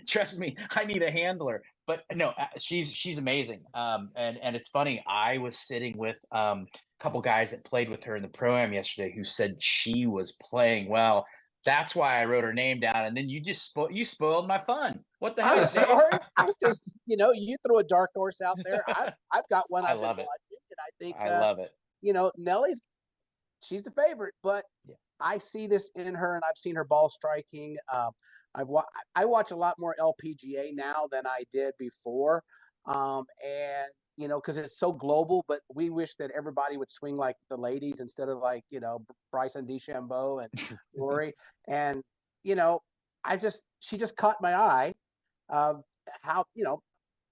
trust me, I need a handler. But no, she's amazing. And it's funny. I was sitting with a couple guys that played with her in the pro-am yesterday who said she was playing well. That's why I wrote her name down, and then you just spoiled my fun. What the hell? I'm sorry. I'm just, you threw a dark horse out there. I've got one I've been love it. watching, and I think I love it. She's the favorite, but I see this in her, and I've seen her ball striking. I watch a lot more LPGA now than I did before, and because it's so global. But we wish that everybody would swing like the ladies instead of like Bryson DeChambeau and Rory. And she just caught my eye. How of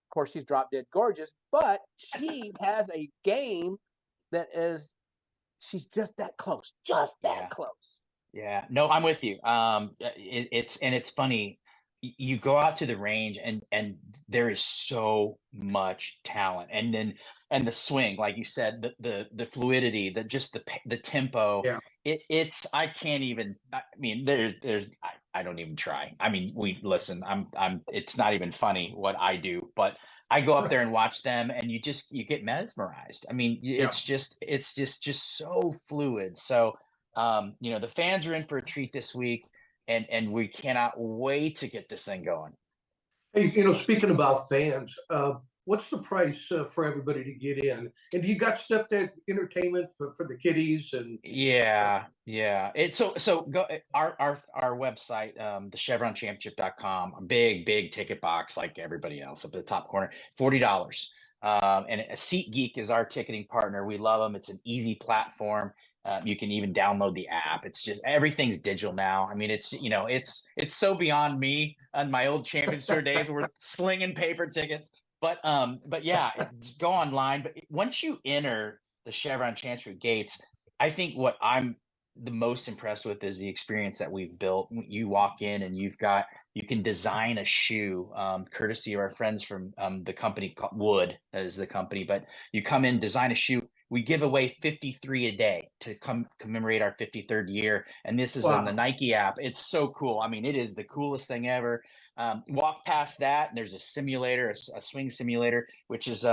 course she's drop dead gorgeous, but she has a game that is she's just that close, close. Yeah, no, I'm with you. It's funny. You go out to the range and there is so much talent, and the swing, like you said, the fluidity, the tempo. Yeah. It's I can't even. I mean, I don't even try. I mean, it's not even funny what I do, but I go up there and watch them, and you get mesmerized. I mean, it's just so fluid. So. The fans are in for a treat this week, and we cannot wait to get this thing going. Hey, speaking about fans, what's the price for everybody to get in? And do you got stuff entertainment for the kiddies and? Yeah. It's so go our website, the Chevron Championship.com, a big ticket box like everybody else up at the top corner, $40. And SeatGeek is our ticketing partner. We love them. It's an easy platform. You can even download the app. It's just everything's digital now. I mean, it's so beyond me on my old Champions Tour days. We're slinging paper tickets, but yeah, go online. But once you enter the Chevron Championship gates, I think what I'm the most impressed with is the experience that we've built. You walk in and you can design a shoe, courtesy of our friends from the company called Wood is the company. But you come in, design a shoe. We give away 53 a day to commemorate our 53rd year. And this is on the Nike app. It's so cool. I mean, it is the coolest thing ever. Walk past that, and there's a simulator, a swing simulator, which is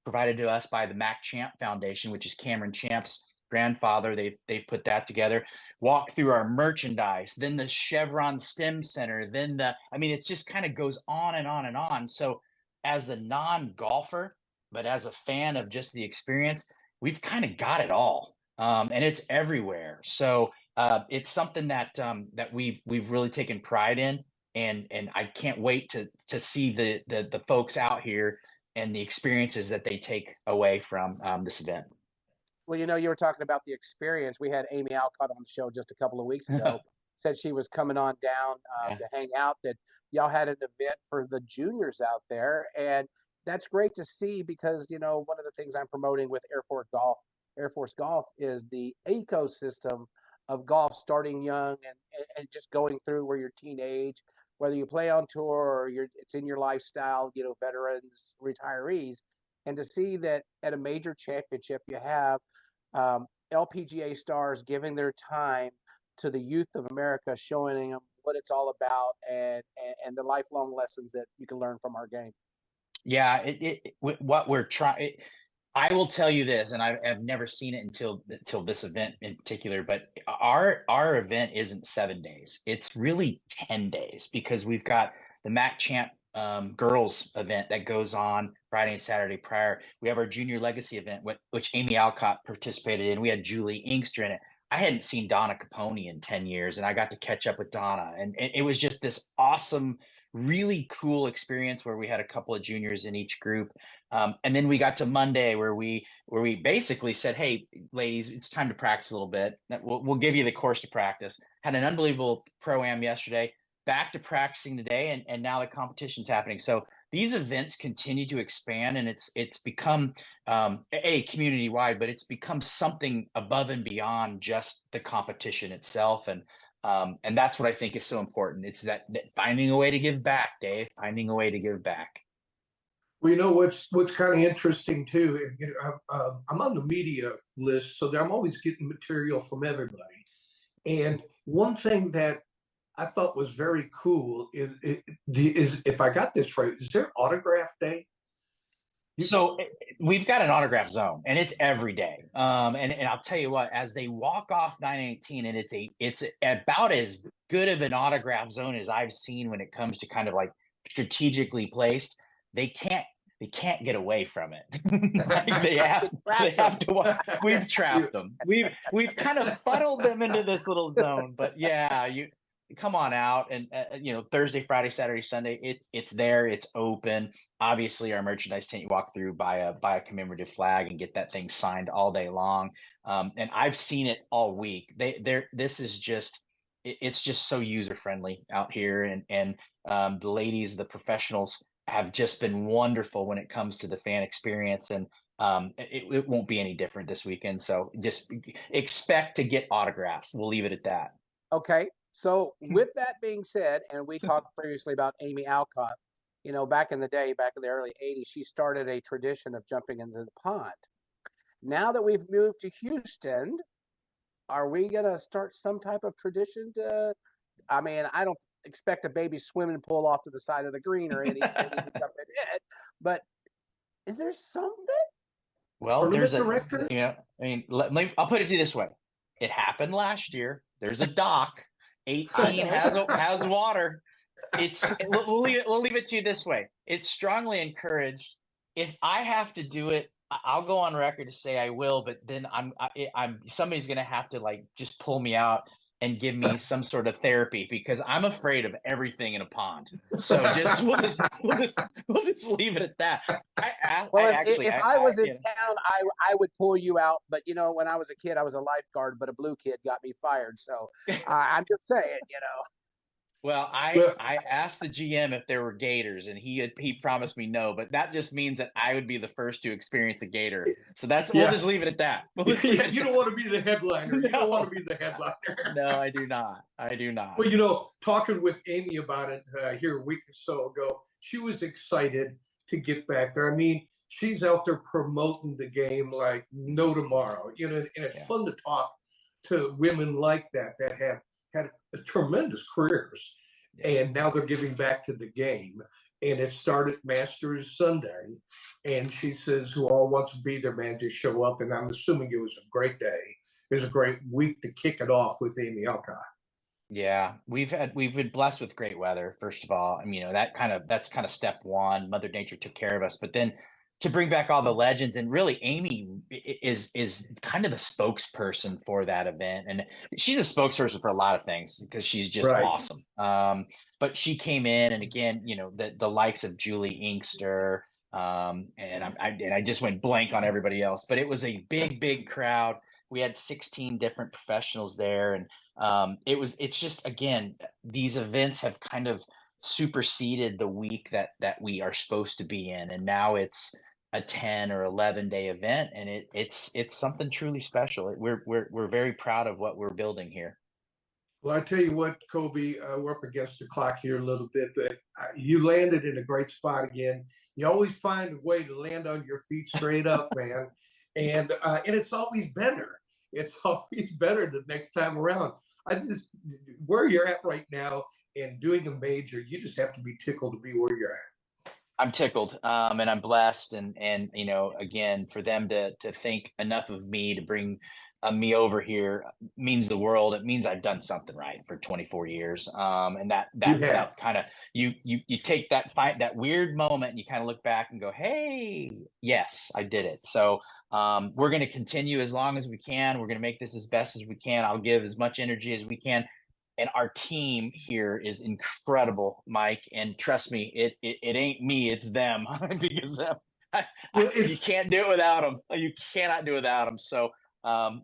provided to us by the Mac Champ Foundation, which is Cameron Champ's grandfather. They've put that together. Walk through our merchandise, then the Chevron STEM Center, it just kind of goes on and on and on. So as a non-golfer, but as a fan of just the experience, we've kind of got it all, and it's everywhere. So it's something that we've really taken pride in, and I can't wait to see the folks out here and the experiences that they take away from this event. Well, you were talking about the experience. We had Amy Alcott on the show just a couple of weeks ago. Said she was coming on down to hang out. That y'all had an event for the juniors out there, and that's great to see because, one of the things I'm promoting with Air Force Golf is the ecosystem of golf starting young and just going through where you're teenage, whether you play on tour or it's in your lifestyle, veterans, retirees. And to see that at a major championship, you have LPGA stars giving their time to the youth of America, showing them what it's all about and the lifelong lessons that you can learn from our game. Yeah, what we're trying. I will tell you this, and I've never seen it until this event in particular. But our event isn't 7 days; it's really 10 days because we've got the Mac Champ girls event that goes on Friday and Saturday prior. We have our Junior Legacy event, which Amy Alcott participated in. We had Julie Inkster in it. I hadn't seen Donna Capone in 10 years, and I got to catch up with Donna, and it was just this awesome, really cool experience where we had a couple of juniors in each group. And then we got to Monday where we basically said, hey, ladies, it's time to practice a little bit. We'll give you the course to practice. Had an unbelievable pro-am yesterday, back to practicing today, and now the competition's happening. So these events continue to expand, and it's become community-wide, but it's become something above and beyond just the competition itself. And that's what I think is so important. It's that finding a way to give back, Dave, finding a way to give back. Well, you know what's kind of interesting too. And, I'm on the media list, so that I'm always getting material from everybody. And one thing that I thought was very cool is if I got this right, is there autograph day? So we've got an autograph zone, and it's every day. And I'll tell you what, as they walk off 918, and it's about as good of an autograph zone as I've seen when it comes to kind of like strategically placed. They can't get away from it. Like they have to. We've trapped them. We've kind of funneled them into this little zone. But yeah, you come on out, and Thursday, Friday, Saturday, Sunday, it's there, it's open. Obviously, our merchandise tent, you walk through, buy a commemorative flag and get that thing signed all day long. And I've seen it all week. This is just, it's just so user friendly out here, and the ladies, the professionals, have just been wonderful when it comes to the fan experience, and it won't be any different this weekend. So just expect to get autographs. We'll leave it at that. Okay. So with that being said, and we talked previously about Amy Alcott, back in the day, back in the early 80s, she started a tradition of jumping into the pond. Now that we've moved to Houston, are we going to start some type of tradition I don't expect a baby swimming pool off to the side of the green or anything to jump in it, but is there something? Well, there's I'll put it to you this way. It happened last year. There's a dock. 18 has water. We'll leave it to you this way. It's strongly encouraged. If I have to do it, I'll go on record to say I will, but then somebody's going to have to just pull me out and give me some sort of therapy, because I'm afraid of everything in a pond. So we'll just leave it at that. If I was in town, I would pull you out. But when I was a kid, I was a lifeguard, but a blue kid got me fired. So I'm just saying, Well, I asked the GM if there were gators, and he promised me no, but that just means that I would be the first to experience a gator. So we'll just leave it at that. You don't want to be the headliner. No. You don't want to be the headliner. No, I do not. Well, talking with Amy about it here a week or so ago, she was excited to get back there. I mean, she's out there promoting the game like no tomorrow. And it's fun to talk to women like that have had tremendous careers, and now they're giving back to the game. And it started Masters Sunday, and she says, who all wants to be there, man, just show up. And I'm assuming it was a great day. It was a great week to kick it off with Amy Alcott. Yeah, we've been blessed with great weather. First of all, that's kind of step one. Mother Nature took care of us, but then to bring back all the legends, and really Amy is kind of the spokesperson for that event. And she's a spokesperson for a lot of things because she's just awesome. But she came in, and again, the likes of Julie Inkster, and I just went blank on everybody else, but it was a big crowd. We had 16 different professionals there. And it's just, again, these events have kind of superseded the week that we are supposed to be in. And now it's a 10 or 11 day event, and it's something truly special. We're very proud of what we're building here. Well, I tell you what, Colby, we're up against the clock here a little bit, but you landed in a great spot again. You always find a way to land on your feet straight up, man. And it's always better. It's always better the next time around. Where you're at right now and doing a major, you just have to be tickled to be where you're at. I'm tickled, and I'm blessed, and again, for them to think enough of me to bring me over here means the world. It means I've done something right for 24 years, and that kind of you take that weird moment and you kind of look back and go, hey, yes, I did it. So we're going to continue as long as we can. We're going to make this as best as we can. I'll give as much energy as we can. And our team here is incredible, Mike. And trust me, it ain't me, it's them. Because you can't do it without them. You cannot do it without them. So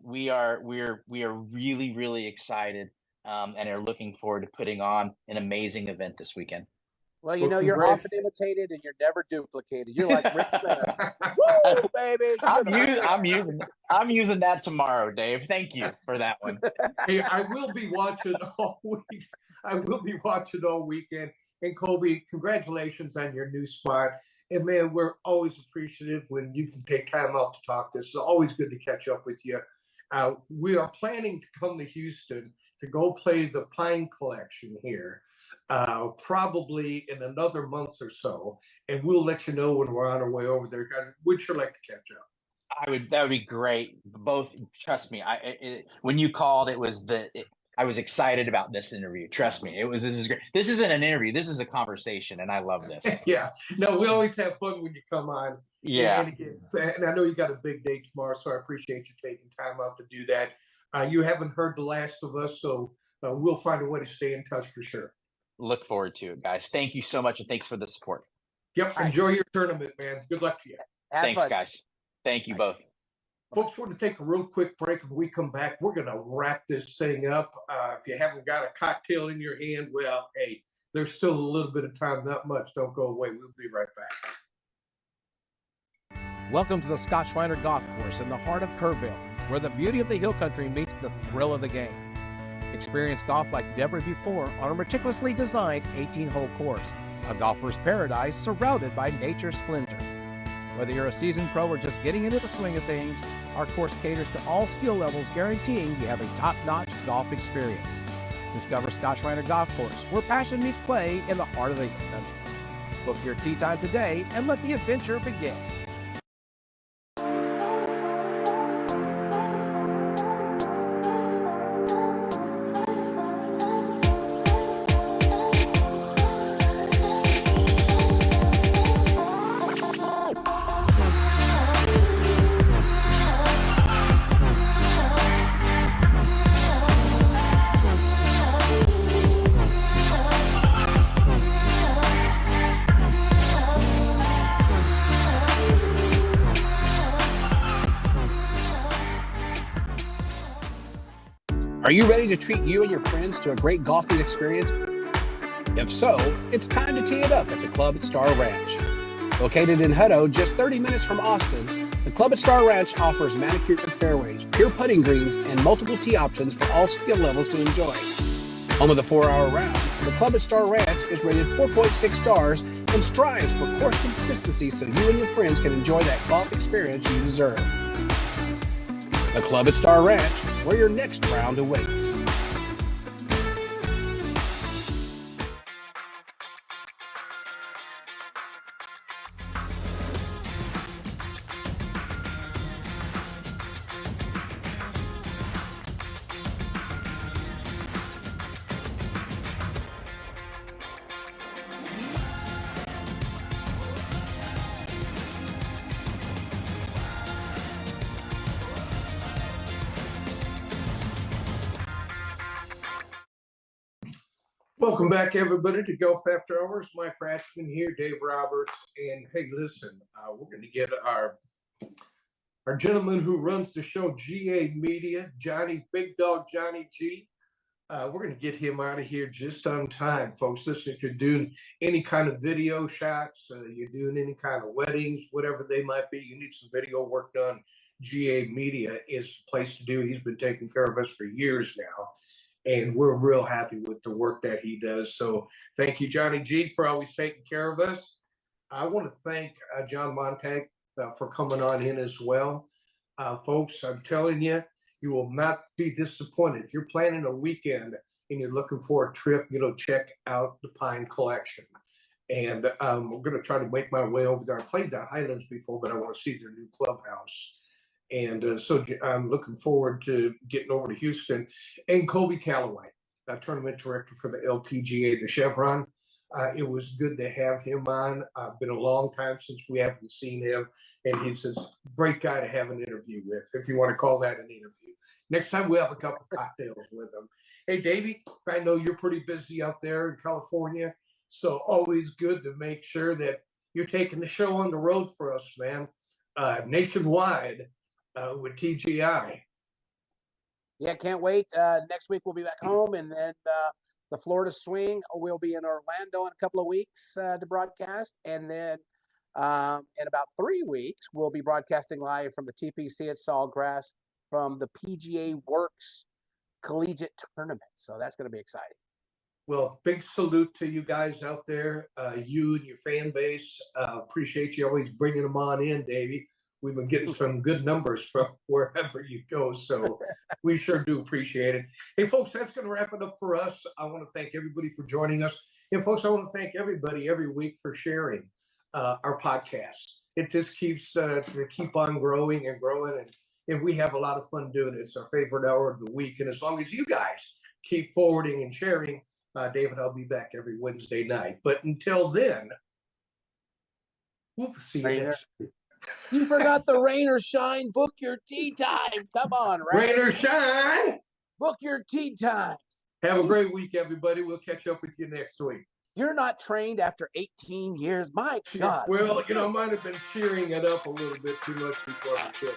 we are really, really excited, and are looking forward to putting on an amazing event this weekend. Well, you're often imitated and you're never duplicated. You're like Rick Woo, baby! I'm using that tomorrow, Dave. Thank you for that one. Hey, I will be watching all week. I will be watching all weekend. And Colby, congratulations on your new spot. And man, we're always appreciative when you can take time out to talk. This is always good to catch up with you. We are planning to come to Houston to go play the Pine Collection here, probably in another month or so, and we'll let you know when we're on our way over there. We'd sure like to catch up. That would be great. Both, trust me. When you called, I was excited about this interview. Trust me, this is great. This isn't an interview. This is a conversation, and I love this. Yeah, no, we always have fun when you come on. Yeah, and again, and I know you got a big day tomorrow, so I appreciate you taking time out to do that. You haven't heard the last of us, so we'll find a way to stay in touch for sure. Look forward to it, guys. Thank you so much, and thanks for the support. Yep, enjoy your tournament, man. Good luck to you. Thanks, guys. Thank you both. Folks, we're going to take a real quick break. When we come back, we're going to wrap this thing up. If you haven't got a cocktail in your hand, well, hey, there's still a little bit of time, not much. Don't go away. We'll be right back. Welcome to the Scott Schreiner Golf Course in the heart of Kerrville, where the beauty of the hill country meets the thrill of the game. Experience golf like never before on a meticulously designed 18-hole course, a golfer's paradise surrounded by nature's splendor. Whether you're a seasoned pro or just getting into the swing of things, our course caters to all skill levels, guaranteeing you have a top-notch golf experience. Discover Scott Schreiner Golf Course, where passion meets play in the heart of the hill country. Book your tee time today and let the adventure begin. Are you ready to treat you and your friends to a great golfing experience? If so, it's time to tee it up at the Club at Star Ranch. Located in Hutto, just 30 minutes from Austin, the Club at Star Ranch offers manicured fairways, pure putting greens, and multiple tee options for all skill levels to enjoy. Home of the 4-hour round, the Club at Star Ranch is rated 4.6 stars and strives for course consistency so you and your friends can enjoy that golf experience you deserve. The Club at Star Ranch, where your next round awaits. Welcome back, everybody, to Golf After Hours. Mike Ratchman here, Dave Roberts, and hey, listen, we're going to get our gentleman who runs the show, GA Media, Big Dog Johnny G. We're going to get him out of here just on time, folks. Listen, if you're doing any kind of video shots, you're doing any kind of weddings, whatever they might be, you need some video work done, GA Media is the place to do it. He's been taking care of us for years now. And we're real happy with the work that he does. So thank you, Johnny G, for always taking care of us. I want to thank John Montag for coming on in as well. Folks, I'm telling you, you will not be disappointed. If you're planning a weekend and you're looking for a trip, check out the Pine Collection. And I'm going to try to make my way over there. I played the Highlands before, but I want to see their new clubhouse. And so I'm looking forward to getting over to Houston. And Colby Callaway, Tournament Director for the LPGA, the Chevron. It was good to have him on. Been a long time since we haven't seen him. And he's a great guy to have an interview with, if you want to call that an interview. Next time we'll have a couple of cocktails with him. Hey, Davey, I know you're pretty busy out there in California. So always good to make sure that you're taking the show on the road for us, man. Nationwide. With TGI. Yeah, can't wait. Next week we'll be back home, and then the Florida Swing will be in Orlando in a couple of weeks to broadcast, and then in about 3 weeks we'll be broadcasting live from the TPC at Sawgrass from the PGA Works Collegiate Tournament. So that's going to be exciting. Well, big salute to you guys out there, you and your fan base. Appreciate you always bringing them on in, Davey. We've been getting some good numbers from wherever you go, so we sure do appreciate it. Hey, folks, that's going to wrap it up for us. I want to thank everybody for joining us. And, folks, I want to thank everybody every week for sharing our podcast. It just keeps to keep on growing and growing, and we have a lot of fun doing it. It's our favorite hour of the week, and as long as you guys keep forwarding and sharing, David, I'll be back every Wednesday night. But until then, we'll see you next week. You forgot the rain or shine. Book your tee time. Come on, Rain or shine. Book your tee times. Have a great week, everybody. We'll catch up with you next week. You're not trained after 18 years. My God. Well, I might have been cheering it up a little bit too much before the trip.